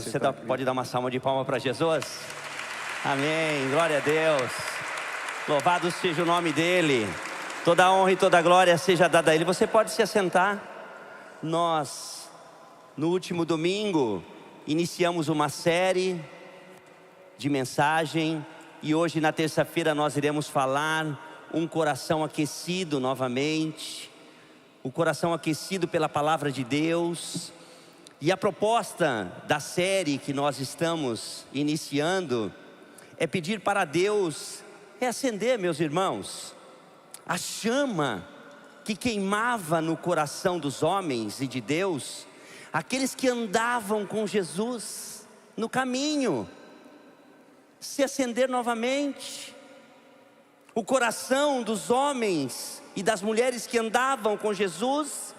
Você pode dar uma salva de palmas para Jesus? Amém, glória a Deus. Louvado seja o nome dEle. Toda a honra e toda a glória seja dada a Ele. Você pode se assentar. Nós, no último domingo, iniciamos uma série de mensagem. E hoje, na terça-feira, nós iremos falar um coração aquecido novamente. O coração aquecido pela palavra de Deus. E a proposta da série que nós estamos iniciando é pedir para Deus reacender, meus irmãos, a chama que queimava no coração dos homens e de Deus, aqueles que andavam com Jesus no caminho, se acender novamente. O coração dos homens e das mulheres que andavam com Jesus,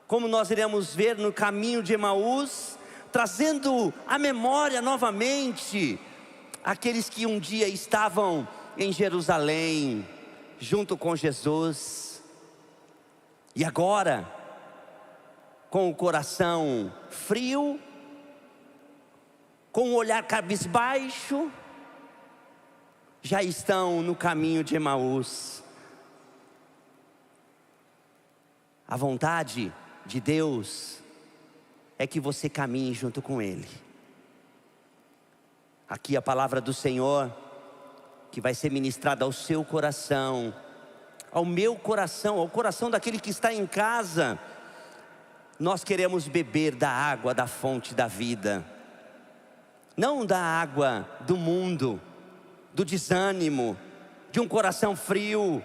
como nós iremos ver no caminho de Emaús, trazendo à memória novamente aqueles que um dia estavam em Jerusalém, junto com Jesus, e agora, com o coração frio, com o olhar cabisbaixo, já estão no caminho de Emaús. A vontade de Deus é que você caminhe junto com Ele. Aqui a palavra do Senhor, que vai ser ministrada ao seu coração, ao meu coração, ao coração daquele que está em casa. Nós queremos beber da água da fonte da vida, não da água do mundo, do desânimo, de um coração frio.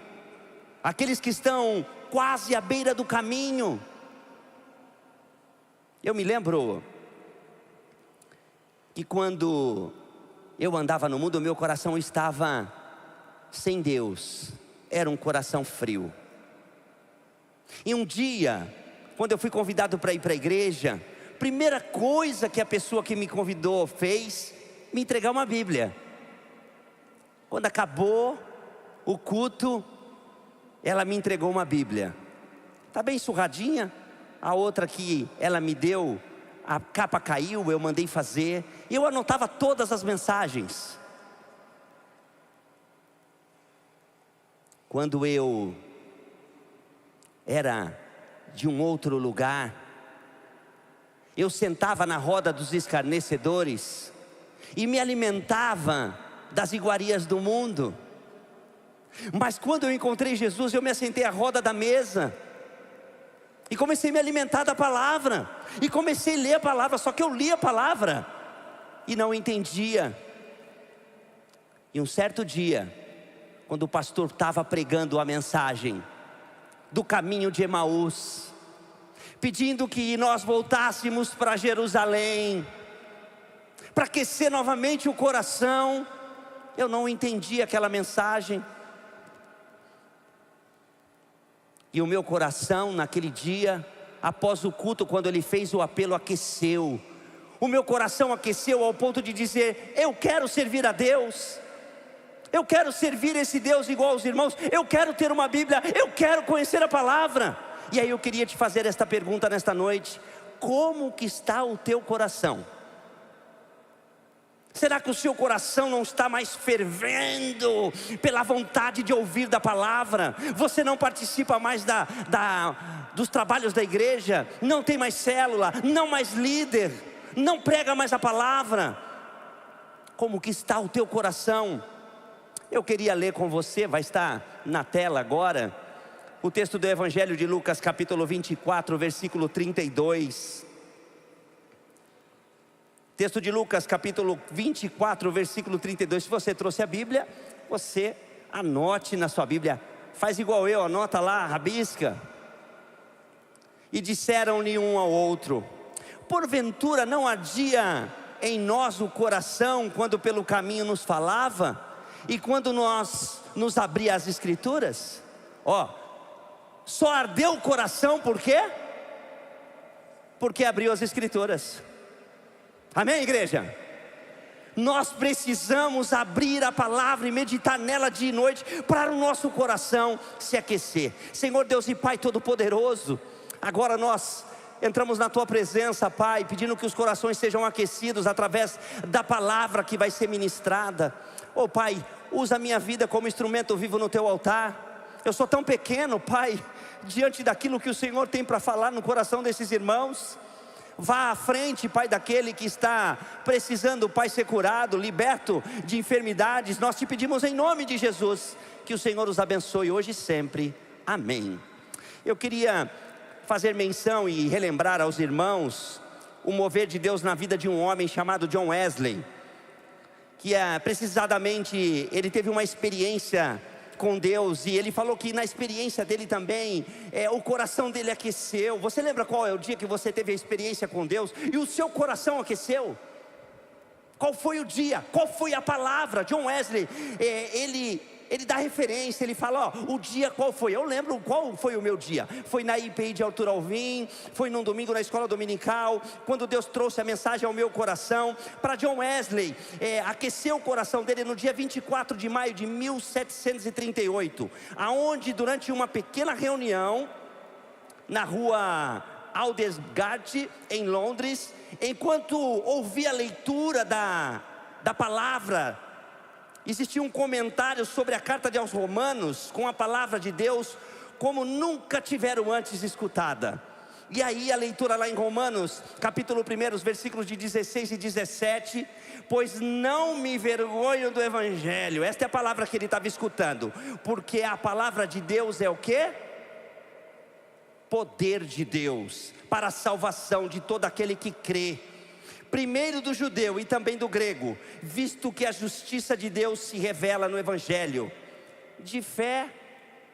Aqueles que estão quase à beira do caminho. Eu me lembro que quando eu andava no mundo, o meu coração estava sem Deus, era um coração frio. E um dia, quando eu fui convidado para ir para a igreja, primeira coisa que a pessoa que me convidou fez, me entregar uma Bíblia. Quando acabou o culto, ela me entregou uma Bíblia. Está bem surradinha. A outra que ela me deu, a capa caiu, eu mandei fazer. E eu anotava todas as mensagens. Quando eu era de um outro lugar, eu sentava na roda dos escarnecedores e me alimentava das iguarias do mundo. Mas quando eu encontrei Jesus, eu me assentei à roda da mesa e comecei a me alimentar da palavra, e comecei a ler a palavra. Só que eu li a palavra e não entendia. E um certo dia, quando o pastor estava pregando a mensagem do caminho de Emaús, pedindo que nós voltássemos para Jerusalém, para aquecer novamente o coração, eu não entendi aquela mensagem. E o meu coração naquele dia, após o culto, quando ele fez o apelo, aqueceu. O meu coração aqueceu ao ponto de dizer: eu quero servir a Deus. Eu quero servir esse Deus igual aos irmãos. Eu quero ter uma Bíblia. Eu quero conhecer a palavra. E aí eu queria te fazer esta pergunta nesta noite: como que está o teu coração? Será que o seu coração não está mais fervendo pela vontade de ouvir da palavra? Você não participa mais dos trabalhos da igreja? Não tem mais célula? Não mais líder? Não prega mais a palavra? Como que está o teu coração? Eu queria ler com você, vai estar na tela agora, o texto do Evangelho de Lucas, capítulo 24, versículo 32. Texto de Lucas, capítulo 24, versículo 32. Se você trouxe a Bíblia, você anote na sua Bíblia. Faz igual eu, anota lá, rabisca. E disseram-lhe um ao outro: porventura não ardia em nós o coração quando pelo caminho nos falava, e quando nos abria as Escrituras? Só ardeu o coração por quê? Porque abriu as Escrituras. Amém, igreja? Nós precisamos abrir a palavra e meditar nela dia e noite, para o nosso coração se aquecer. Senhor Deus e Pai Todo-Poderoso, agora nós entramos na Tua presença, Pai, pedindo que os corações sejam aquecidos através da palavra que vai ser ministrada. Oh Pai, usa a minha vida como instrumento vivo no Teu altar. Eu sou tão pequeno, Pai, diante daquilo que o Senhor tem para falar no coração desses irmãos. Vá à frente, Pai, daquele que está precisando, Pai, ser curado, liberto de enfermidades. Nós te pedimos em nome de Jesus, que o Senhor os abençoe hoje e sempre. Amém. Eu queria fazer menção e relembrar aos irmãos o mover de Deus na vida de um homem chamado John Wesley, que precisamente ele teve uma experiência com Deus, e ele falou que na experiência dele também, o coração dele aqueceu. Você lembra qual é o dia que você teve a experiência com Deus e o seu coração aqueceu? Qual foi o dia? Qual foi a palavra? John Wesley, ele dá referência, ele fala, ó, o dia qual foi? Eu lembro qual foi o meu dia. Foi na IPI de Arthur Alvim, foi num domingo na escola dominical, quando Deus trouxe a mensagem ao meu coração. Para John Wesley, aqueceu o coração dele no dia 24 de maio de 1738, aonde durante uma pequena reunião, na rua Aldersgate, em Londres, enquanto ouvia a leitura da palavra, existia um comentário sobre a carta aos Romanos, com a palavra de Deus, como nunca tiveram antes escutada. E aí a leitura lá em Romanos, capítulo 1, os versículos de 16 e 17, pois não me envergonho do Evangelho. Esta é a palavra que ele estava escutando, porque a palavra de Deus é o quê? Poder de Deus, para a salvação de todo aquele que crê, primeiro do judeu e também do grego, visto que a justiça de Deus se revela no Evangelho, de fé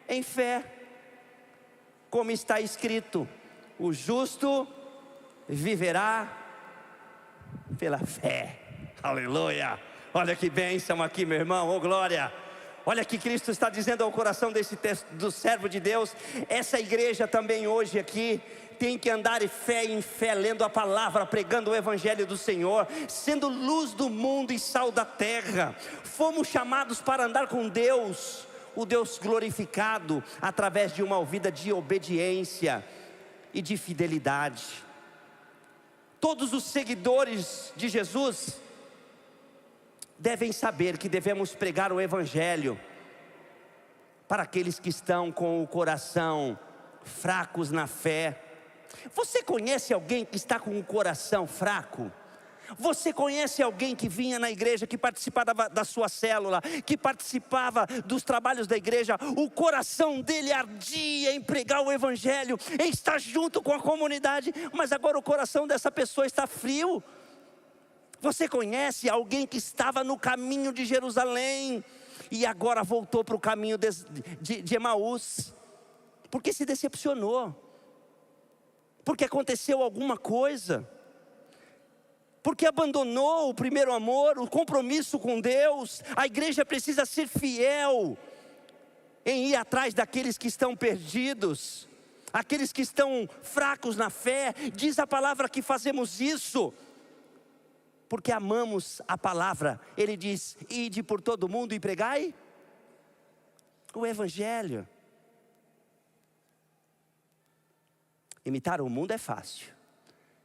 em fé, como está escrito, o justo viverá pela fé. Aleluia! Olha que bênção aqui, meu irmão, oh glória! Olha que Cristo está dizendo ao coração desse texto, do servo de Deus. Essa igreja também hoje aqui tem que andar de fé em fé, lendo a palavra, pregando o Evangelho do Senhor, sendo luz do mundo e sal da terra. Fomos chamados para andar com Deus, o Deus glorificado, através de uma vida de obediência e de fidelidade. Todos os seguidores de Jesus devem saber que devemos pregar o Evangelho para aqueles que estão com o coração fracos na fé. Você conhece alguém que está com o coração fraco? Você conhece alguém que vinha na igreja, que participava da sua célula, que participava dos trabalhos da igreja, o coração dele ardia em pregar o Evangelho, em estar junto com a comunidade, mas agora o coração dessa pessoa está frio? Você conhece alguém que estava no caminho de Jerusalém e agora voltou para o caminho de Emaús, porque se decepcionou, porque aconteceu alguma coisa, porque abandonou o primeiro amor, o compromisso com Deus? A igreja precisa ser fiel em ir atrás daqueles que estão perdidos, aqueles que estão fracos na fé. Diz a palavra que fazemos isso porque amamos a palavra. Ele diz, ide por todo mundo e pregai o Evangelho. Imitar o mundo é fácil.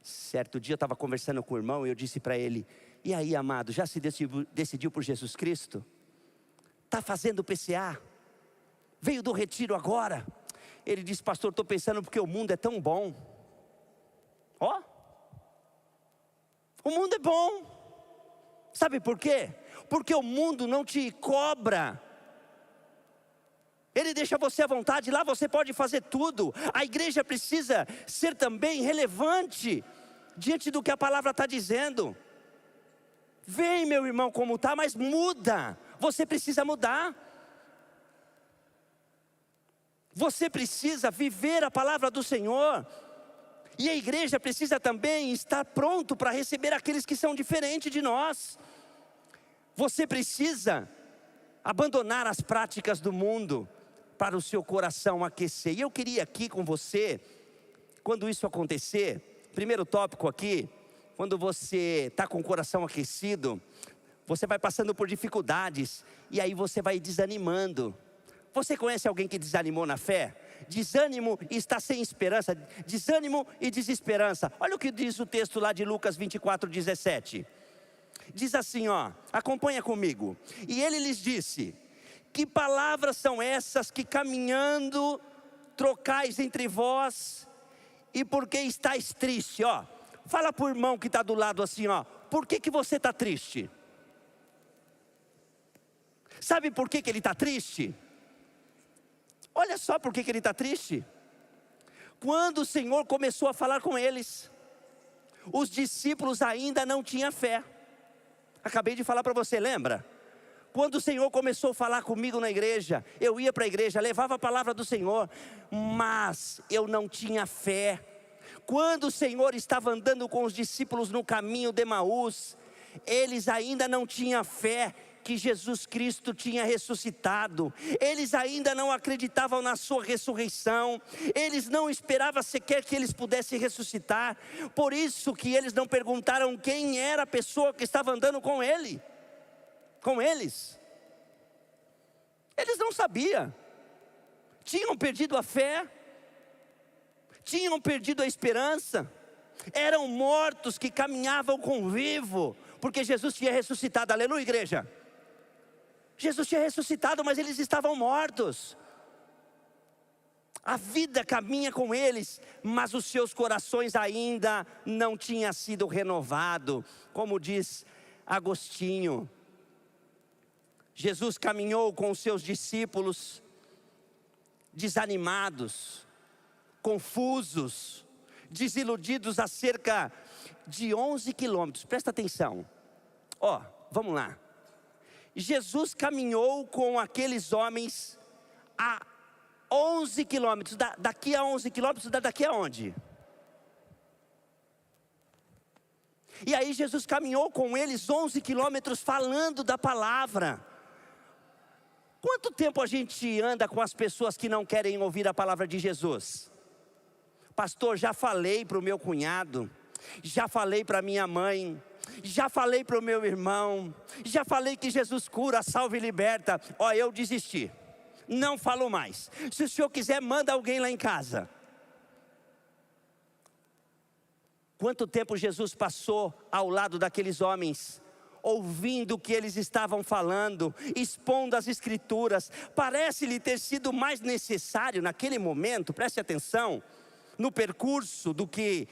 Certo dia eu estava conversando com o irmão e eu disse para ele, e aí amado, já se decidiu por Jesus Cristo? Está fazendo PCA? Veio do retiro agora? Ele disse, pastor, estou pensando porque o mundo é tão bom. Ó, o mundo é bom. Sabe por quê? Porque o mundo não te cobra. Ele deixa você à vontade, lá você pode fazer tudo. A igreja precisa ser também relevante diante do que a palavra está dizendo. Vem, meu irmão, como está, mas muda. Você precisa mudar. Você precisa viver a palavra do Senhor. E a igreja precisa também estar pronto para receber aqueles que são diferentes de nós. Você precisa abandonar as práticas do mundo para o seu coração aquecer. E eu queria aqui com você, quando isso acontecer, primeiro tópico aqui, quando você está com o coração aquecido, você vai passando por dificuldades, e aí você vai desanimando. Você conhece alguém que desanimou na fé? desânimo e está sem esperança, desânimo e desesperança. Olha o que diz o texto lá de Lucas 24:17. Diz assim, ó, acompanha comigo. E ele lhes disse: que palavras são essas que caminhando trocais entre vós, e por que estáis triste? Ó, fala para o irmão que está do lado assim, ó, por que você está triste? Sabe por que ele está triste? Olha só por que ele está triste. Quando o Senhor começou a falar com eles, os discípulos ainda não tinham fé. Acabei de falar para você, lembra? Quando o Senhor começou a falar comigo na igreja, eu ia para a igreja, levava a palavra do Senhor, mas eu não tinha fé. Quando o Senhor estava andando com os discípulos no caminho de Emaús, eles ainda não tinham fé que Jesus Cristo tinha ressuscitado. Eles ainda não acreditavam na sua ressurreição. Eles não esperavam sequer que eles pudessem ressuscitar. Por isso que eles não perguntaram quem era a pessoa que estava andando com ele, com eles. Eles não sabiam. Tinham perdido a fé, tinham perdido a esperança. Eram mortos que caminhavam com vivo, porque Jesus tinha ressuscitado. Aleluia, igreja. Jesus tinha ressuscitado, mas eles estavam mortos. A vida caminha com eles, mas os seus corações ainda não tinham sido renovados. Como diz Agostinho, Jesus caminhou com os seus discípulos desanimados, confusos, desiludidos a cerca de 11 quilômetros. Presta atenção. Ó, vamos lá. Jesus caminhou com aqueles homens a 11 quilômetros. Daqui a 11 quilômetros, daqui a onde? E aí Jesus caminhou com eles 11 quilômetros falando da palavra. Quanto tempo a gente anda com as pessoas que não querem ouvir a palavra de Jesus? Pastor, já falei para o meu cunhado, já falei para minha mãe, já falei para o meu irmão, já falei que Jesus cura, salva e liberta. Ó, eu desisti, não falo mais. Se o senhor quiser, manda alguém lá em casa. Quanto tempo Jesus passou ao lado daqueles homens, ouvindo o que eles estavam falando, expondo as escrituras. Parece-lhe ter sido mais necessário naquele momento, preste atenção, no percurso do que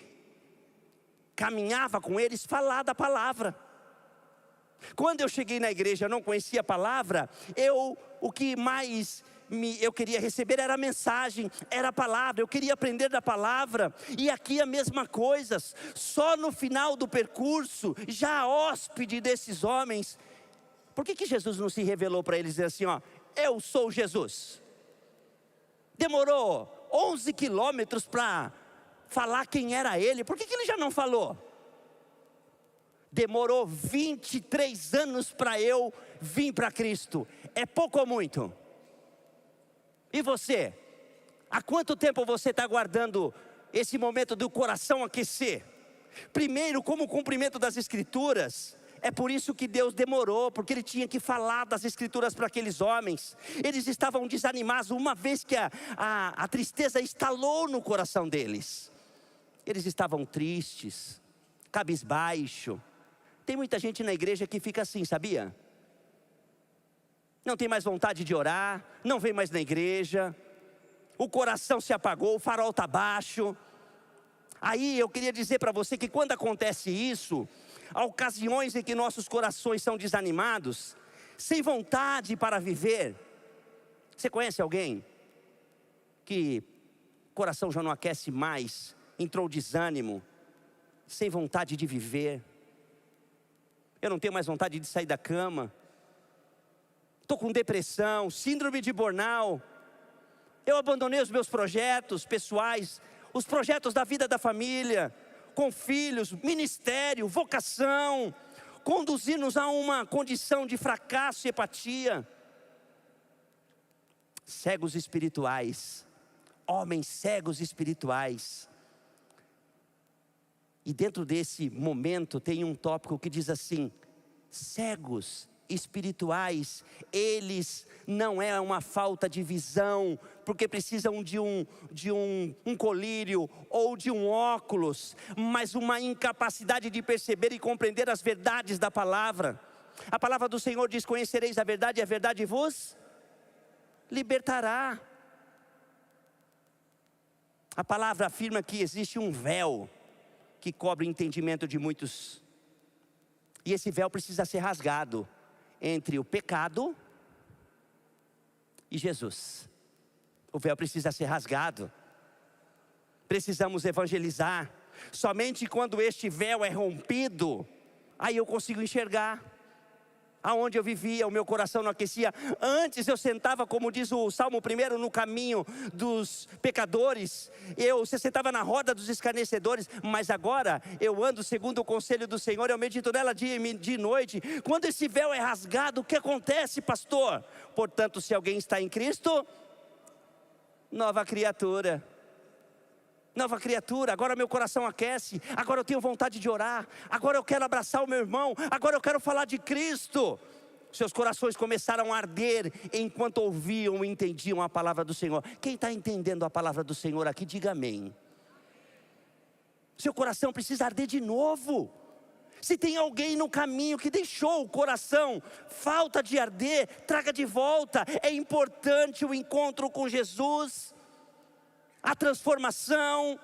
caminhava com eles, falar da palavra. Quando eu cheguei na igreja, eu não conhecia a palavra, o que mais eu queria receber era a mensagem, era a palavra, eu queria aprender da palavra. E aqui a mesma coisa, só no final do percurso, já hóspede desses homens. Por que Jesus não se revelou para eles, dizer assim, ó, eu sou Jesus? Demorou 11 quilômetros para falar quem era ele. Por que ele já não falou? Demorou 23 anos para eu vir para Cristo. É pouco ou muito? E você? Há quanto tempo você está aguardando esse momento do coração aquecer? Primeiro, como cumprimento das Escrituras. É por isso que Deus demorou, porque Ele tinha que falar das Escrituras para aqueles homens. Eles estavam desanimados, uma vez que a tristeza instalou no coração deles. Eles estavam tristes, cabisbaixo. Tem muita gente na igreja que fica assim, sabia? Não tem mais vontade de orar, não vem mais na igreja, o coração se apagou, o farol está baixo. Aí eu queria dizer para você que quando acontece isso, há ocasiões em que nossos corações são desanimados, sem vontade para viver. Você conhece alguém que o coração já não aquece mais, entrou desânimo, sem vontade de viver? Eu não tenho mais vontade de sair da cama, estou com depressão, síndrome de burnout. Eu abandonei os meus projetos pessoais, os projetos da vida da família, com filhos, ministério, vocação, conduzir-nos a uma condição de fracasso e apatia. Cegos espirituais, homens cegos espirituais. E dentro desse momento tem um tópico que diz assim: cegos espirituais, eles não é uma falta de visão, porque precisam de um colírio ou de um óculos, mas uma incapacidade de perceber e compreender as verdades da palavra. A palavra do Senhor diz: conhecereis a verdade e a verdade vos libertará. A palavra afirma que existe um véu que cobre o entendimento de muitos, e esse véu precisa ser rasgado entre o pecado e Jesus. O véu precisa ser rasgado. Precisamos evangelizar. Somente quando este véu é rompido, aí eu consigo enxergar. Aonde eu vivia, o meu coração não aquecia. Antes eu sentava, como diz o Salmo 1, no caminho dos pecadores. Você sentava na roda dos escarnecedores. Mas agora eu ando segundo o conselho do Senhor. Eu medito nela dia e noite. Quando esse véu é rasgado, o que acontece, pastor? Portanto, se alguém está em Cristo, nova criatura. Nova criatura, agora meu coração aquece, agora eu tenho vontade de orar, agora eu quero abraçar o meu irmão, agora eu quero falar de Cristo. Seus corações começaram a arder enquanto ouviam e entendiam a palavra do Senhor. Quem está entendendo a palavra do Senhor aqui, diga amém. Seu coração precisa arder de novo. Se tem alguém no caminho que deixou o coração, falta de arder, traga de volta. É importante o encontro com Jesus, a transformação.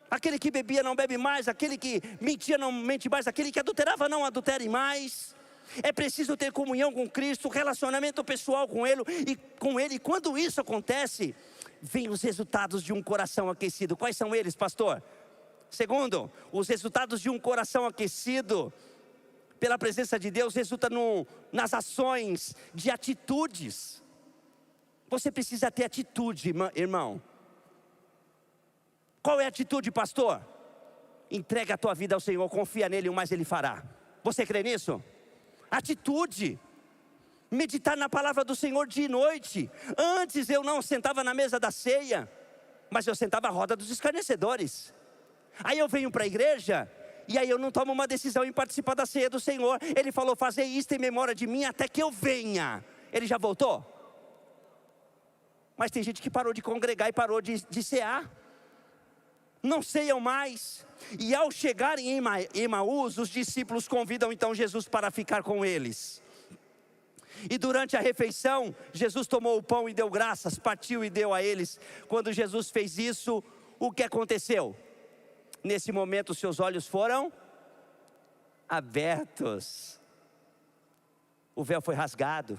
Aquele que bebia não bebe mais, aquele que mentia não mente mais, aquele que adulterava não adultere mais. É preciso ter comunhão com Cristo, relacionamento pessoal com Ele, e quando isso acontece, vem os resultados de um coração aquecido. Quais são eles, pastor? Segundo, os resultados de um coração aquecido pela presença de Deus resulta nas ações, de atitudes. Você precisa ter atitude, irmão. Qual é a atitude, pastor? Entrega a tua vida ao Senhor, confia nele, o mais Ele fará. Você crê nisso? Atitude. Meditar na palavra do Senhor dia e noite. Antes eu não sentava na mesa da ceia, mas eu sentava à roda dos escarnecedores. Aí eu venho para a igreja, e aí eu não tomo uma decisão em participar da ceia do Senhor. Ele falou: fazer isto em memória de mim até que eu venha. Ele já voltou? Mas tem gente que parou de congregar e parou de cear. Não ceiam mais. E ao chegarem em Emaús, os discípulos convidam então Jesus para ficar com eles. E durante a refeição, Jesus tomou o pão e deu graças, partiu e deu a eles. Quando Jesus fez isso, o que aconteceu? Nesse momento seus olhos foram abertos. O véu foi rasgado.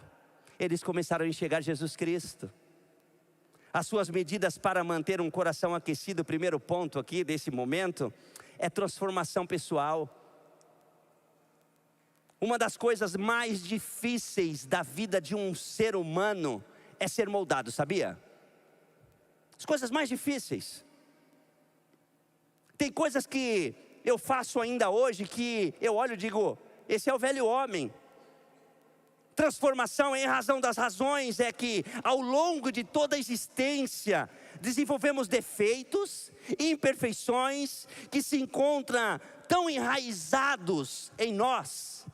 Eles começaram a enxergar Jesus Cristo. As suas medidas para manter um coração aquecido, o primeiro ponto aqui desse momento, é transformação pessoal. Uma das coisas mais difíceis da vida de um ser humano é ser moldado, sabia? As coisas mais difíceis. Tem coisas que eu faço ainda hoje que eu olho e digo: esse é o velho homem. Transformação, em razão das razões, é que ao longo de toda a existência desenvolvemos defeitos e imperfeições que se encontram tão enraizados em nós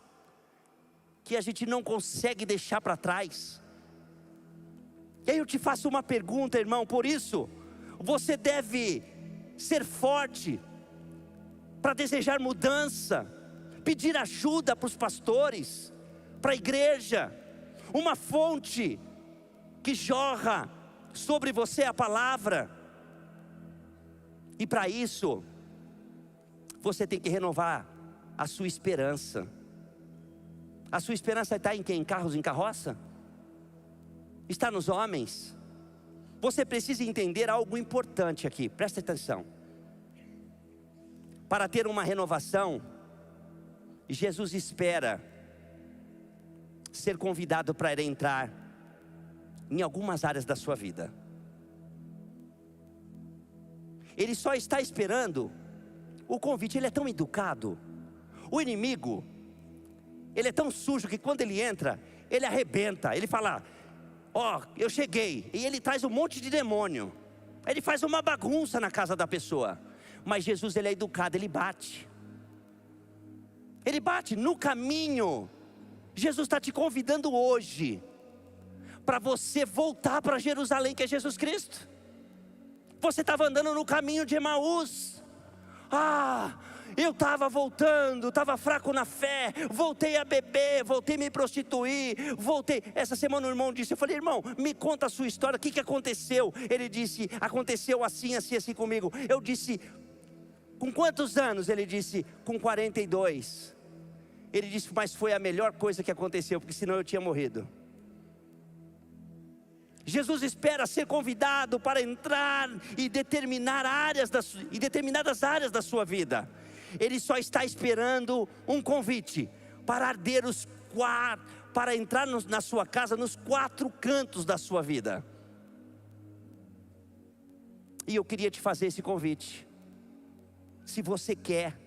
que a gente não consegue deixar para trás. E aí eu te faço uma pergunta, irmão. Por isso você deve ser forte para desejar mudança, pedir ajuda para os pastores, para a igreja, uma fonte que jorra sobre você a palavra. E para isso, você tem que renovar a sua esperança. A sua esperança está em quem? Em carros, em carroça? Está nos homens? Você precisa entender algo importante aqui, presta atenção. Para ter uma renovação, Jesus espera ser convidado para entrar em algumas áreas da sua vida. Ele só está esperando o convite. Ele é tão educado. O inimigo, ele é tão sujo que quando ele entra, ele arrebenta. Ele fala: ó, eu cheguei. E ele traz um monte de demônio. Ele faz uma bagunça na casa da pessoa. Mas Jesus, ele é educado, ele bate. Ele bate no caminho. Jesus está te convidando hoje para você voltar para Jerusalém, que é Jesus Cristo. Você estava andando no caminho de Emaús. Eu estava voltando, estava fraco na fé, voltei a beber, voltei a me prostituir, voltei. Essa semana o irmão disse, eu falei, irmão, me conta a sua história, o que aconteceu? Ele disse, aconteceu assim, assim, assim comigo. Eu disse, com quantos anos? Ele disse, com 42. Ele disse, mas foi a melhor coisa que aconteceu, porque senão eu tinha morrido. Jesus espera ser convidado para entrar e determinadas áreas da sua vida. Ele só está esperando um convite para arder para entrar na sua casa, nos 4 cantos da sua vida. E eu queria te fazer esse convite. Se você quer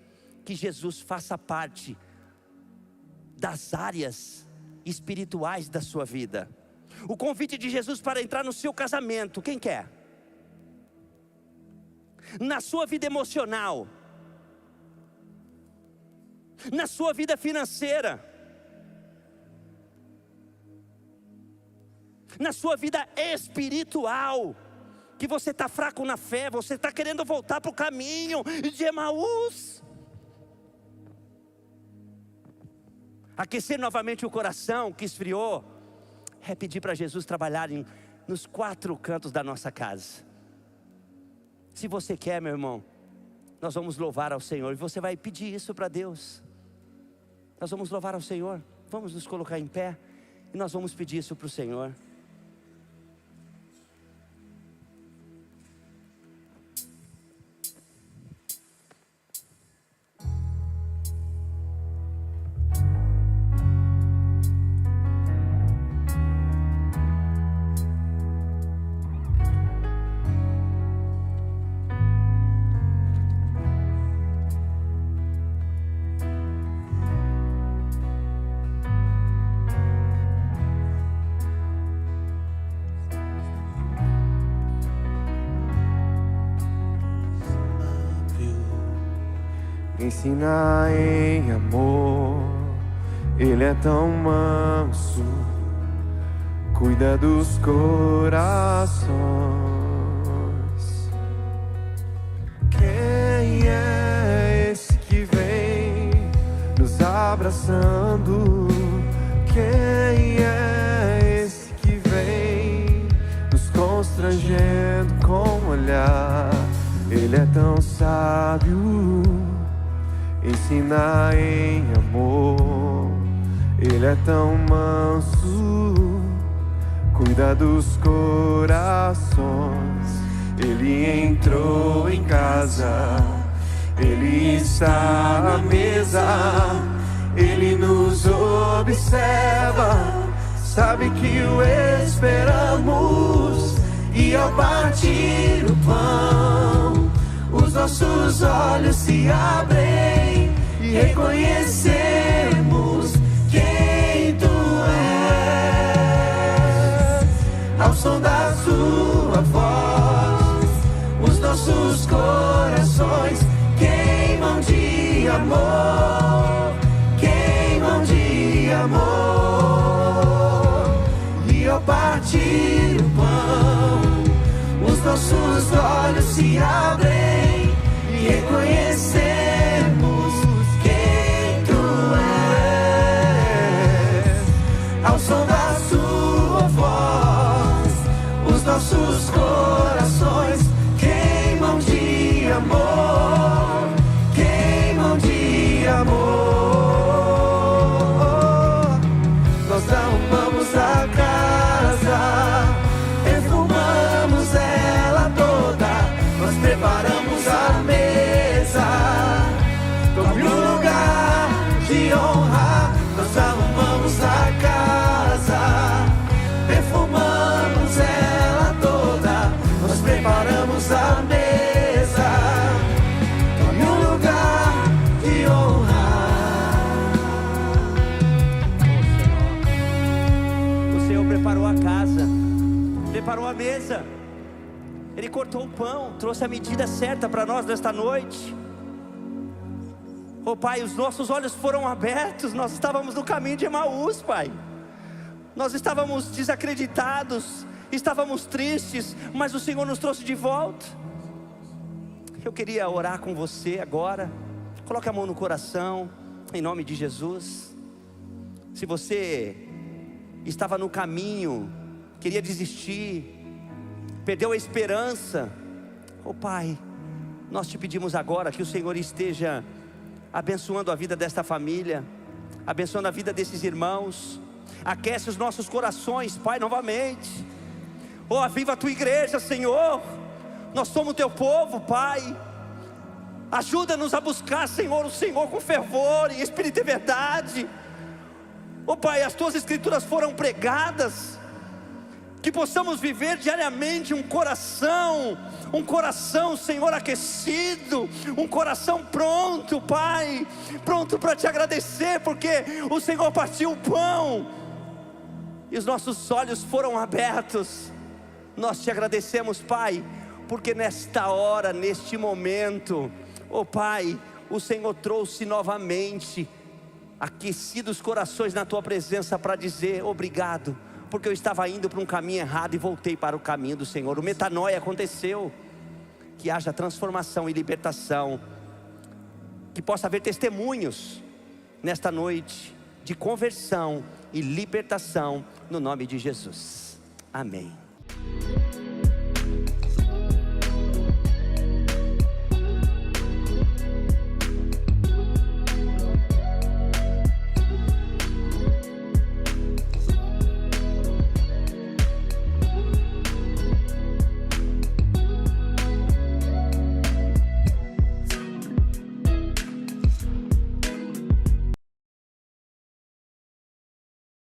que Jesus faça parte das áreas espirituais da sua vida, o convite de Jesus para entrar no seu casamento, quem quer? Na sua vida emocional, na sua vida financeira, na sua vida espiritual, que você está fraco na fé, você está querendo voltar para o caminho de Emaús, aquecer novamente o coração que esfriou, é pedir para Jesus trabalhar nos 4 cantos da nossa casa. Se você quer, meu irmão, nós vamos louvar ao Senhor, e você vai pedir isso para Deus. Nós vamos louvar ao Senhor, vamos nos colocar em pé, e nós vamos pedir isso para o Senhor. Ensina em amor, Ele é tão manso, cuida dos corações. Quem é esse que vem nos abraçando? Quem é esse que vem nos constrangendo com o olhar? Ele é tão sábio, ensina em amor. Ele é tão manso, cuida dos corações. Ele entrou em casa, Ele está na mesa, Ele nos observa, sabe que o esperamos. E ao partir o pão, os nossos olhos se abrem e reconhecemos quem Tu és. Ao som da Sua voz, os nossos corações queimam de amor, queimam de amor. E ao partir o pão, os nossos olhos se abrem e reconhecemos quem Tu és. Ao som da Sua voz, os nossos corações queimam de amor, queimam de amor. Nós arrumamos a casa, perfumamos ela toda, nós preparamos a mesa, tome um lugar de honra. Nós arrumamos a casa, perfumamos ela toda, nós preparamos a mesa, tome um lugar de honra. O Senhor preparou a casa, preparou a mesa, Ele cortou o pão, trouxe a medida certa para nós nesta noite. Oh Pai, os nossos olhos foram abertos, nós estávamos no caminho de Emaús, Pai. Nós estávamos desacreditados, estávamos tristes, mas o Senhor nos trouxe de volta. Eu queria orar com você agora. Coloque a mão no coração, em nome de Jesus. Se você estava no caminho, queria desistir, perdeu a esperança, oh Pai, nós te pedimos agora que o Senhor esteja abençoando a vida desta família, abençoando a vida desses irmãos. Aquece os nossos corações, Pai, novamente. Oh, aviva a tua igreja, Senhor. Nós somos o teu povo, Pai. Ajuda-nos a buscar, Senhor, o Senhor com fervor, em espírito e verdade. Oh Pai, as tuas escrituras foram pregadas, que possamos viver diariamente um coração, Senhor, aquecido, um coração pronto, Pai, pronto para te agradecer, porque o Senhor partiu o pão, e os nossos olhos foram abertos. Nós te agradecemos, Pai, porque nesta hora, neste momento, oh Pai, o Senhor trouxe novamente, aquecidos os corações na tua presença, para dizer obrigado, porque eu estava indo para um caminho errado e voltei para o caminho do Senhor. O metanoia aconteceu. Que haja transformação e libertação, que possa haver testemunhos nesta noite de conversão e libertação, no nome de Jesus, amém.